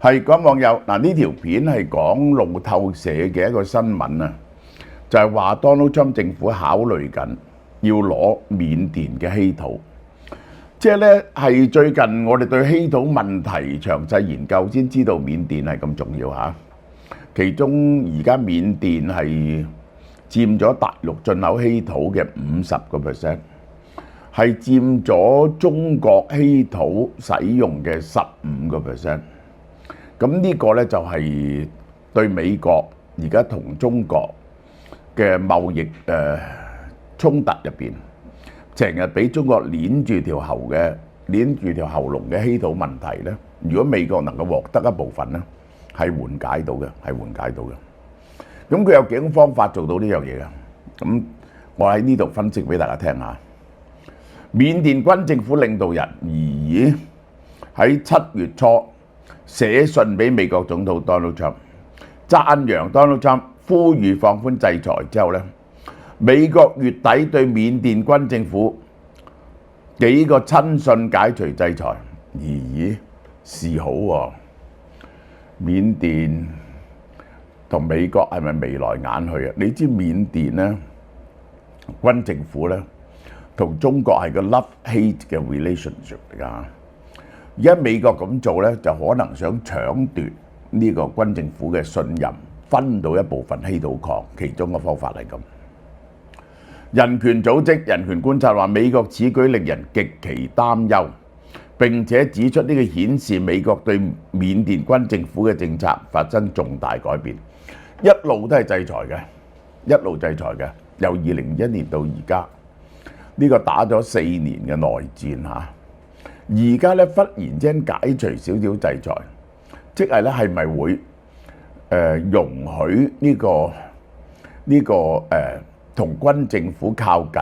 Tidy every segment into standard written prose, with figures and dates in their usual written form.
係講網友嗱，呢條片係講路透社嘅一個新聞啊，就係話 Donald Trump 政府考慮緊要攞緬甸嘅稀土，即係咧係最近我哋對稀土問題詳細研究先知道緬甸係咁重要嚇。其中而家緬甸係佔咗大陸進口稀土嘅50%，係佔咗中國稀土使用嘅15%。咁呢個咧就係對美國而家同中國嘅貿易衝突入邊，成日俾中國捏住條喉嚨嘅稀土問題咧，如果美國能夠獲得一部分咧，係緩解到嘅，咁佢有幾種方法做到呢樣嘢嘅？咁我喺呢度分析俾大家聽下。緬甸軍政府領導人而喺7月初寫信俾美國總統 Donald Trump， 讚揚 Donald Trump， 呼籲放寬制裁之後咧，美國月底對緬甸軍政府幾個親信解除制裁，示好喎。緬甸同美國係咪眉來眼去啊？你知緬甸咧軍政府咧同中國係個 love-hate 嘅 relationship 嚟㗎。而家美國咁做咧，就可能想搶奪呢個軍政府嘅信任，分到一部分稀土礦，其中嘅方法係咁。人權組織人權觀察話，美國此舉令人極其擔憂，並且指出呢個顯示美國對緬甸軍政府嘅政策發生重大改變，一路都係制裁嘅，由2001年到而家，呢個打咗4年嘅內戰嚇。而家咧忽然之間解除少少制裁，即係咧係咪會容許呢個同軍政府靠近，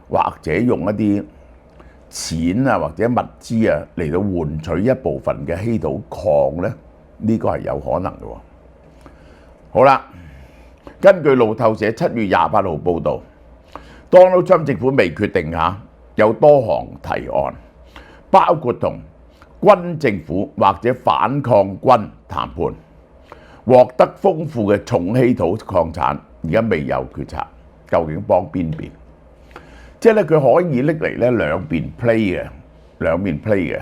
或者用一啲錢啊或者物資啊嚟到換取一部分嘅稀土礦咧？呢個係有可能嘅喎。好啦，根據路透社7月28號報導，Donald Trump 政府未決定下，有多項提案。包括同軍政府或者反抗軍談判，獲得豐富嘅重稀土礦產，而家未有決策，究竟幫邊邊？即係咧，佢可以拎嚟咧兩面 play 嘅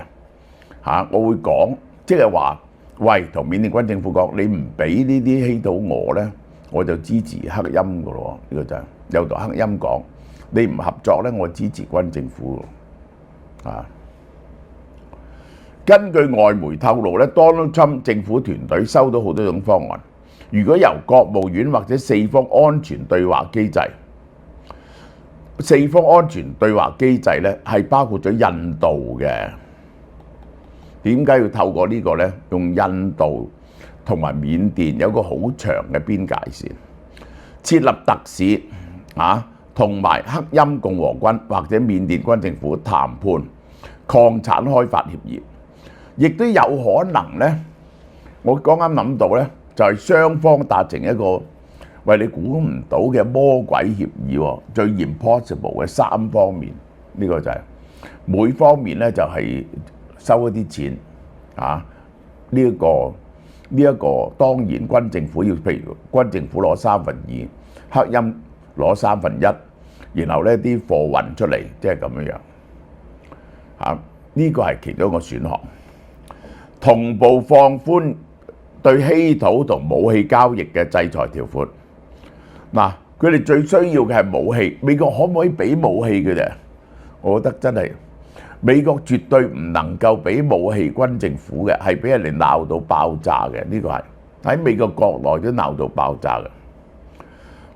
嚇。我會講，即係話，喂，同緬甸軍政府講，你唔俾呢啲稀土我咧，我就支持克欽㗎咯。呢個就係有同克欽講，你唔合作咧，我支持軍政府啊。根據外媒透露咧 ，Donald Trump 政府團隊收到好多種方案。如果由國務院或者四方安全對話機制，四方安全對話機制咧係包括咗印度嘅。點解要透過呢個咧？用印度同埋緬甸有個好長嘅邊界線，設立特使啊，同埋克欽共和軍或者緬甸軍政府談判礦產開發協議。亦都有可能咧，我剛啱諗到咧，就係雙方達成一個為你估唔到嘅魔鬼協議喎，最 impossible 嘅3方面，呢個就係每方面咧就係收一啲錢啊。呢一個當然軍政府要，譬如軍政府攞2/3，克欽攞1/3，然後咧啲貨運出嚟，即係咁樣嚇。呢個係其中一個選項。同步放寬對稀土同武器交易嘅制裁條款。嗱，佢哋最需要嘅係武器，美國可唔可以俾武器佢哋？我覺得真係美國絕對唔能夠俾武器軍政府嘅，係俾人哋鬧到爆炸嘅。呢個係喺美國國內都鬧到爆炸嘅。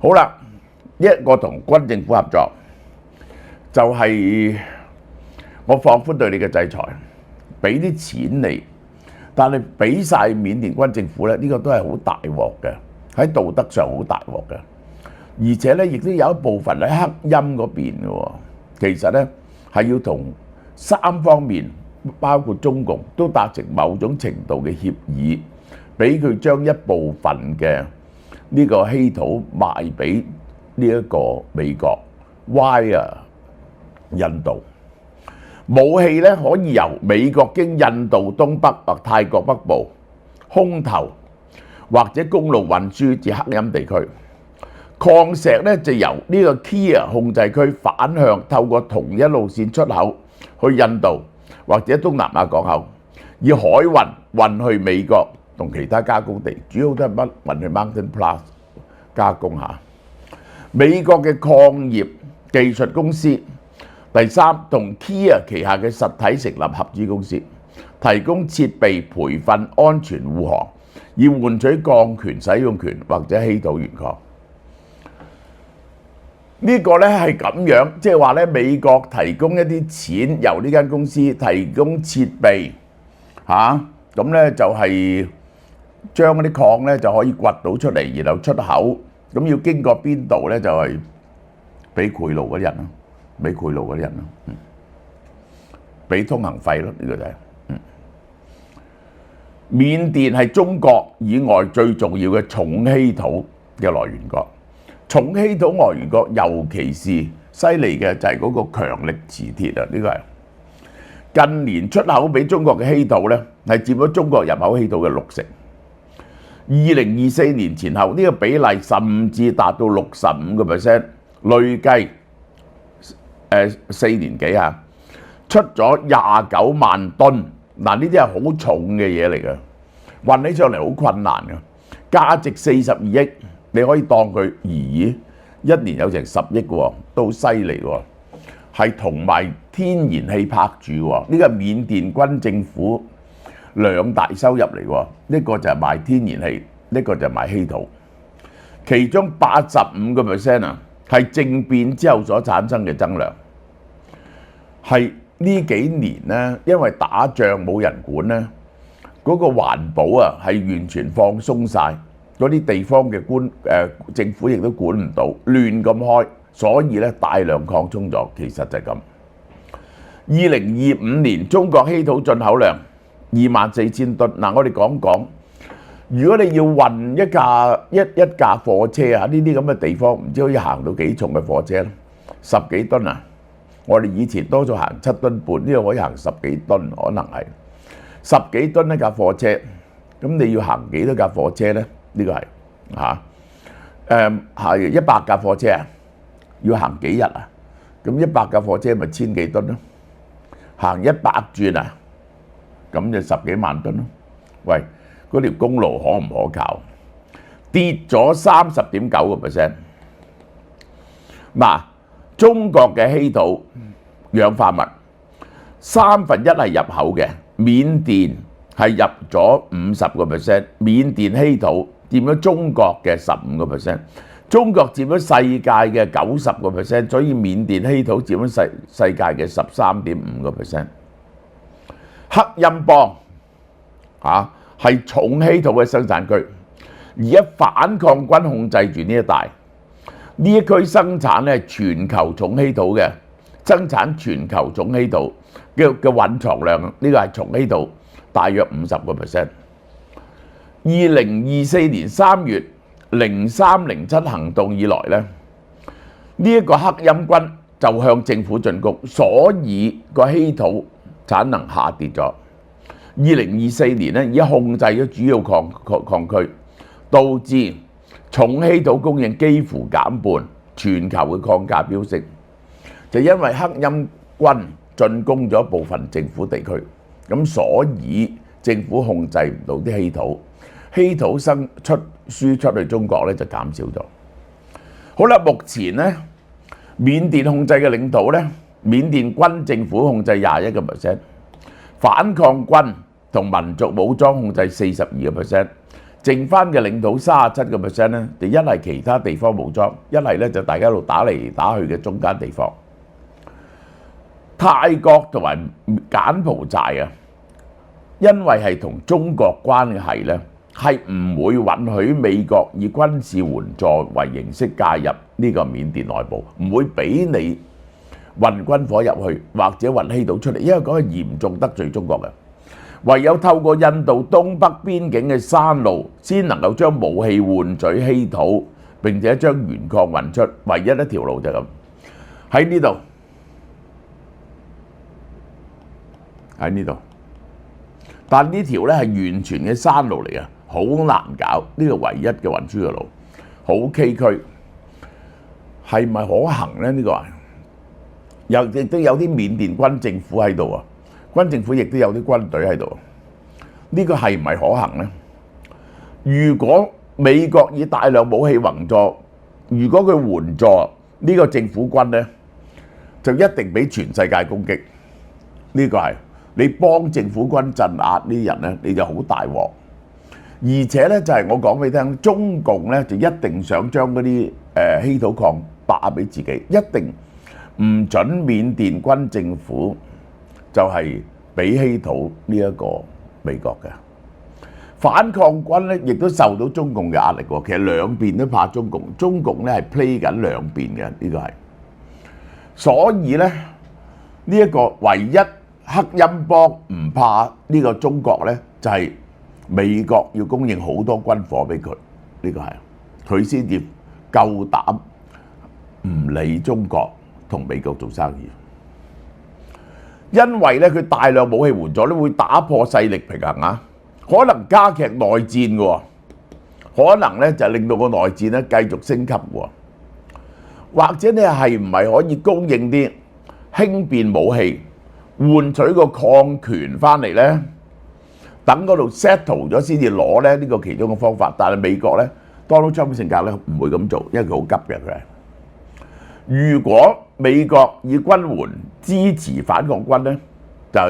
好啦，一個同軍政府合作，就係我放寬對你嘅制裁，俾啲錢你。但係俾晒緬甸軍政府咧，呢個都係好大鑊嘅，喺道德上好大鑊嘅，而且咧亦都有一部分喺克欽嗰邊嘅喎。其實咧係要同3方面，包括中共都達成某種程度嘅協議，俾佢將一部分嘅呢個稀土賣俾呢一個美國、印度。武器咧可以由美國經印度東北或泰國北部空投或者公路運輸至黑陰地區。礦石咧就由呢個 Kiev 控制區反向透過同一路線出口去印度或者東南亞港口，以海運去美國同其他加工地，主要都係運去 Mountain Pass 加工下。美國嘅礦業技術公司第三同 Kiev 旗下嘅實體成立合資公司，提供設備、培訓、安全護航，以換取鋼權使用權或者稀土原礦。呢個咧係咁樣，即係話咧美國提供一啲錢，由呢間公司提供設備嚇，咁咧就係將嗰啲礦咧就可以掘到出嚟，然後出口。咁要經過邊度咧？就係俾賄賂嗰啲人咯，俾賄賂嗰啲人咯，俾通行費咯，呢個就係。緬甸係中國以外最重要嘅重稀土嘅來源國。重稀土來源國，尤其是犀利嘅就係嗰個強力磁鐵啊！呢個係近年出口俾中國嘅稀土咧，係佔咗中國入口稀土嘅60%。2024年前後呢個比例甚至達到65%，累計4年幾啊，出咗29萬噸。嗱，呢啲係好重嘅嘢嚟嘅，運起上嚟好困難嘅，價值42億。你可以當佢一年有成10億喎，都好犀利喎，係同埋天然氣拍住喎。呢個係緬甸軍政府兩大收入嚟喎，一個就係賣天然氣，一個就係賣稀土。其中85% 啊係政變之後所產生嘅增量，係呢幾年咧，因為打仗冇人管咧，嗰個環保啊係完全放鬆晒。嗰啲地方嘅政府亦都管唔到，亂咁開，所以咧大量擴充咗。其實就係咁。2025年中國稀土進口量24,000噸。嗱，我哋講講，如果你要運一架貨車啊，呢啲咁嘅地方唔知可以行到幾重嘅貨車咧？10幾噸啊！我哋以前多數行7噸半，呢個可以行10幾噸，可能係10幾噸一架貨車。咁你要行幾多架貨車咧？呢個係係100架貨車啊，要行幾日啊？咁100架貨車咪1000幾噸咯，行100轉啊，咁就10幾萬噸咯。喂，嗰條公路可唔可靠？跌咗30.9%。嗱，中國嘅稀土氧化物1/3係入口嘅，緬甸係入咗50%，緬甸稀土佔咗中國嘅15%，中國佔咗世界嘅90%，所以緬甸稀土佔咗世界嘅13.5%。克欽邦係重稀土嘅生產區，而家反抗軍控制住呢一帶，呢一區生產咧全球重稀土嘅，生產全球重稀土嘅蘊藏量，呢個係重稀土大約50%。2024年3月0307行動以來咧，呢一個克欽軍就向政府進攻，所以個稀土產能下跌咗。2024年咧已經控制咗主要礦區，導致重稀土供應幾乎減半，全球嘅礦價飆升，就因為克欽軍進攻咗部分政府地區，咁所以政府控制唔到啲稀土。稀土輸出去中國咧就減少咗。好啦，目前咧緬甸控制嘅領土咧，緬甸軍政府控制21%，反抗軍同民族武裝控制42%，剩翻嘅領土37%咧，就一係其他地方武裝，一係咧就大家一路打嚟打去嘅中間地方。泰國同埋柬埔寨啊，因為係同中國關係咧，係唔會允許美國以軍事援助為形式介入呢個緬甸內部，唔會俾你運軍火入去或者運稀土出嚟，因為嗰係嚴重得罪中國嘅。唯有透過印度東北邊境嘅山路，先能夠將武器換取稀土，並且將原礦運出，唯一一條路就係咁。喺呢度，但呢條咧係完全嘅山路嚟嘅，好難搞。呢個唯一嘅運輸嘅路，好崎嶇，係咪可行咧？呢個亦都有啲緬甸軍政府喺度啊，軍政府亦都有啲軍隊喺度。呢個係唔係可行咧？如果美國以大量武器援助，如果佢援助呢個政府軍咧，就一定俾全世界攻擊。呢個係你幫政府軍鎮壓呢啲人咧，你就好大鑊。而且咧就係我講俾你聽，中共咧就一定想將嗰啲稀土礦霸俾自己，一定唔準緬甸軍政府就係俾稀土呢一個美國嘅。反抗軍咧亦都受到中共嘅壓力喎。其實兩邊都怕中共，中共咧係 play 緊兩邊嘅，呢個係。所以咧呢一個唯一克欽邦唔怕呢個中國咧，就係美國要供應好多軍火俾佢，呢個係佢先至夠膽唔理中國同美國做生意。因為咧佢大量武器援助咧會打破勢力平衡啊，可能加劇內戰嘅喎，可能咧就令到個內戰咧繼續升級喎，或者你係唔係可以供應啲輕便武器，換取個礦權翻嚟咧？等嗰度 settle 咗先至攞咧，呢個其中嘅方法。但係美國咧 ，Donald Trump 性格咧唔會咁做，因為佢好急嘅佢係。如果美國以軍援支持反抗軍咧，就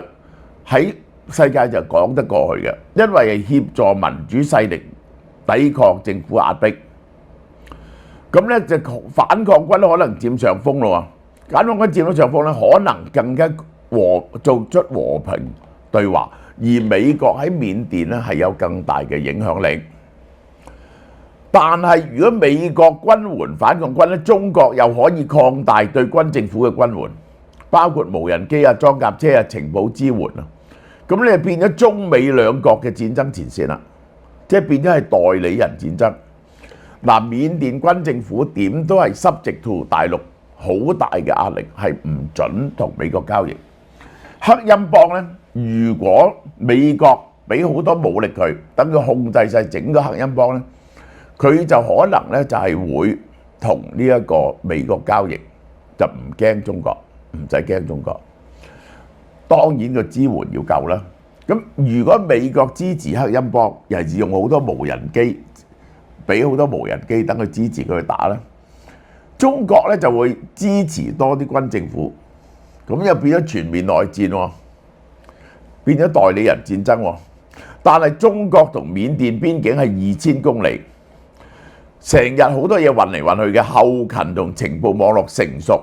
喺世界就講得過去嘅，因為係協助民主勢力抵抗政府壓迫。咁咧就反抗軍可能佔上風咯喎，反抗軍佔到上風咧，可能更加做出和平對話。而美國喺緬甸咧係有更大嘅影響力，但係如果美國軍援反抗軍咧，中國又可以擴大對軍政府嘅軍援，包括無人機啊、裝甲車啊、情報支援啊，咁你就變咗中美兩國嘅戰爭前線啦，即係變咗係代理人戰爭。嗱，緬甸軍政府點都係subject to大陸好大嘅壓力，係唔準同美國交易。克欽邦咧，如果美國俾好多武力佢，等佢控制晒整個克欽邦咧，佢就可能咧就係會同呢一個美國交易，就唔驚中國，唔使驚中國。當然個支援要夠啦。咁如果美國支持克欽邦，尤其是用好多無人機，俾好多無人機等佢支持佢去打咧，中國咧就會支持多啲軍政府。咁又變咗全面內戰喎，變咗代理人戰爭喎。但係中國同緬甸邊境係2000公里，成日好多嘢運嚟運去嘅，後勤同情報網絡成熟。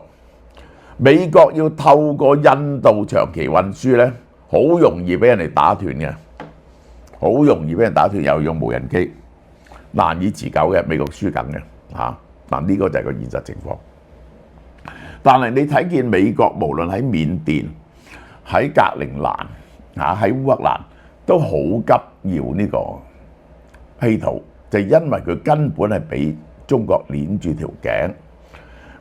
美國要透過印度長期運輸咧，好容易俾人哋打斷嘅，好容易俾人打斷，又用無人機，難以持久嘅，美國輸緊嘅嚇。嗱，呢個就係個現實情況。但係你睇見美國無論喺緬甸、喺格陵蘭、喺烏克蘭都好急要呢個稀土，就因為佢根本係俾中國攆住條頸。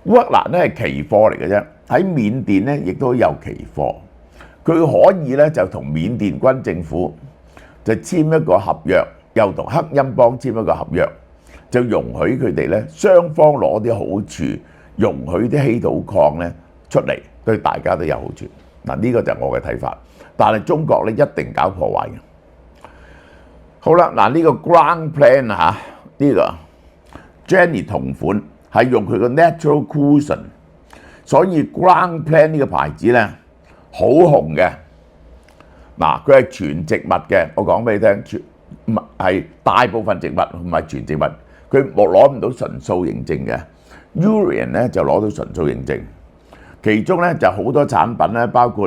烏克蘭咧係期貨嚟嘅啫，喺緬甸咧亦都有期貨，佢可以咧就同緬甸軍政府就簽一個合約，又同克欽邦簽一個合約，就容許佢哋咧雙方攞啲好處。容許啲稀土礦咧出嚟，對大家都有好處。嗱，呢個就係我嘅睇法。但係中國咧一定搞破壞嘅。好啦，嗱呢個 Ground Plan 嚇，呢個 Jenny 同款係用佢個 Natural Cushion，所以 Ground Plan 呢個牌子咧好紅嘅。嗱，佢係全植物嘅，我講俾你聽，係大部分植物唔係全植物，佢攞唔到純素認證嘅。Urian 咧就攞到純素認證，其中咧就好多產品咧，包括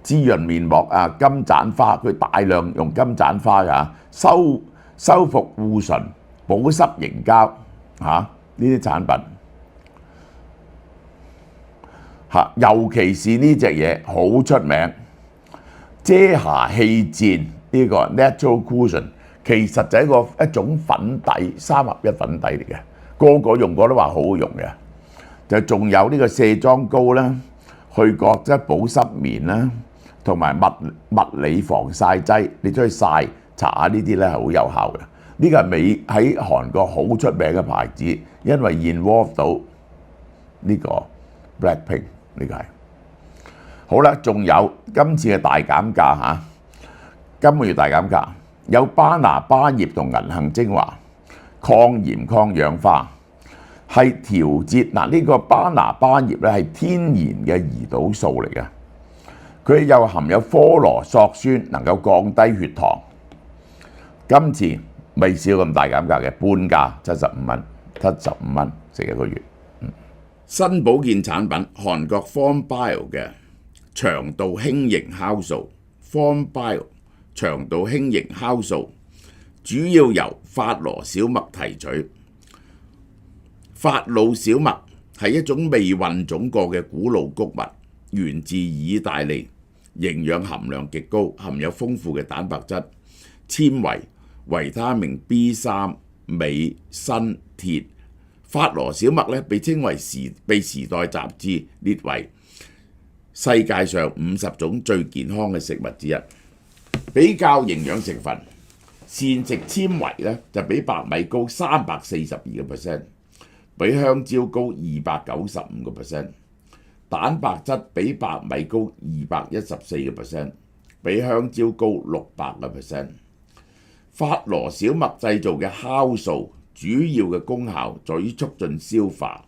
滋潤面膜啊、金盞花，佢大量用金盞花㗎，修復護唇、保濕凝膠呢啲產品尤其是呢隻嘢好出名，遮瑕氣墊呢個 Natural Cushion， 其實就係一種粉底，3合1粉底嚟嘅。個個用過都話好好用嘅，就仲有呢個卸妝膏啦、去角質保濕棉啦、同埋物理防曬劑，你出去曬搽下呢啲咧係好有效嘅。呢個係喺韓國好出名嘅牌子，因為 involve 到呢個 Blackpink 呢個係。好啦，仲有今次嘅大減價嚇，今個月大減價有巴拿巴葉同銀杏精華，抗鹽抗氧化，係調節嗱呢個巴拿巴葉咧係天然嘅胰島素嚟嘅，佢又含有科羅索酸，能夠降低血糖。今次未試過咁大減價嘅，半價75蚊食一個月。新保健產品韓國 FormBio 嘅腸道輕盈酵素 FormBio 腸道輕盈酵素主要由法羅小麥提取。法老小麥係一種未混種過嘅古老穀物，源自意大利，營養含量極高，含有豐富嘅蛋白質、纖維、維他命 B3、鎂、鋅、鐵。法羅小麥咧被稱為被時代雜誌列為世界上50種最健康嘅食物之一。比較營養成分，膳食纖維咧就比白米高342%，比香蕉高295%，蛋白質比白米高214%，比香蕉高600%。法羅小麥製造嘅酵素主要嘅功效在於促進消化，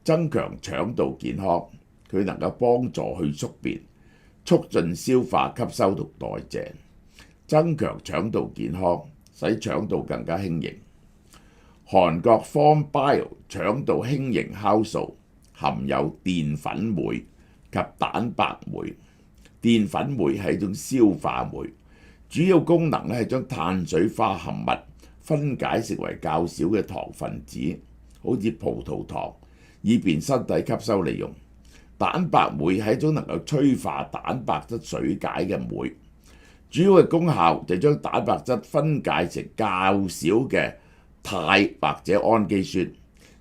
增強腸道健康。佢能夠幫助去宿便，促進消化吸收同代謝，增強腸道健康，使腸道更加輕盈。韓國 FormBio 腸道輕盈酵素含有澱粉酶及蛋白酶。澱粉酶係一種消化酶，主要功能係將碳水化合物分解成為較少嘅糖分子，好似葡萄糖，以便身體吸收利用。蛋白酶係一種能夠催化蛋白質水解嘅酶，主要嘅功效就將蛋白質分解成較少嘅肽或者氨基酸，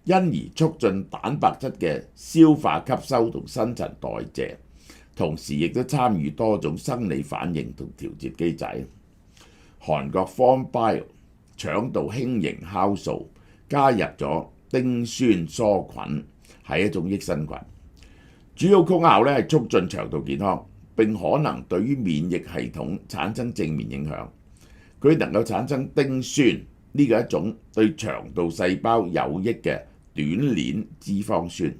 因而促進蛋白質嘅消化吸收同新陳代謝，同時亦都參與多種生理反應同調節機制。韓國 FormBio 腸道輕盈酵素加入咗丁酸梭菌，係一種益生菌，主要功效咧係促進腸道健康，並可能對於免疫系統產生正面影響。佢能夠產生丁酸，呢個係一種對腸道細胞有益嘅短鏈脂肪酸，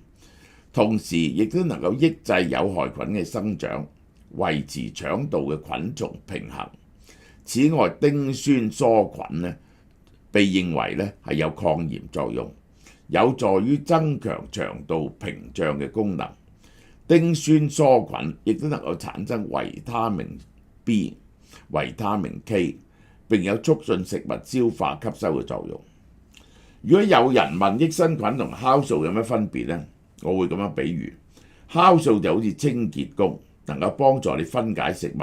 同時亦都能夠抑制有害菌嘅生長，維持腸道嘅菌叢平衡。此外，丁酸梭菌咧被認為咧係有抗炎作用，有助於增強腸道屏障嘅功能。丁酸梭菌亦都能夠產生維他命 B、維他命 K， 並有促進食物消化吸收嘅作用。如果有人問益生菌同酵素有咩分別呢？我會咁樣比喻，酵素就好似清潔工，能夠幫助你分解食物，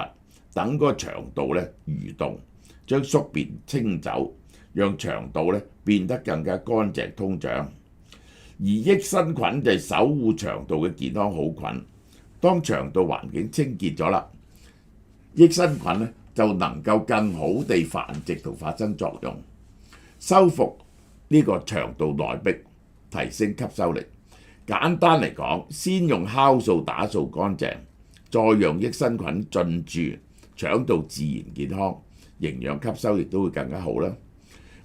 等嗰個腸道咧蠕動，將宿便清走，讓腸道咧變得更加乾淨通暢。而益生菌就係守護腸道嘅健康好菌。當腸道環境清潔咗啦，益生菌咧就能夠更好地繁殖同發生作用，修復呢個腸道內壁，提升吸收力。簡單嚟講，先用酵素打掃乾淨，再讓益生菌進駐，腸道自然健康，營養吸收亦都會更加好啦。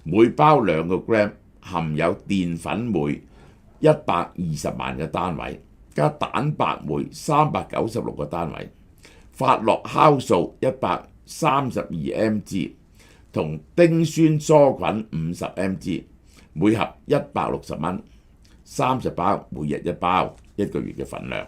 每包2個 gram 含有澱粉酶120萬個單位，加蛋白酶396個單位，法洛酵素132 mg 同丁酸梭菌50 mg， 每盒160蚊，30包，每日1包，1個月嘅份量。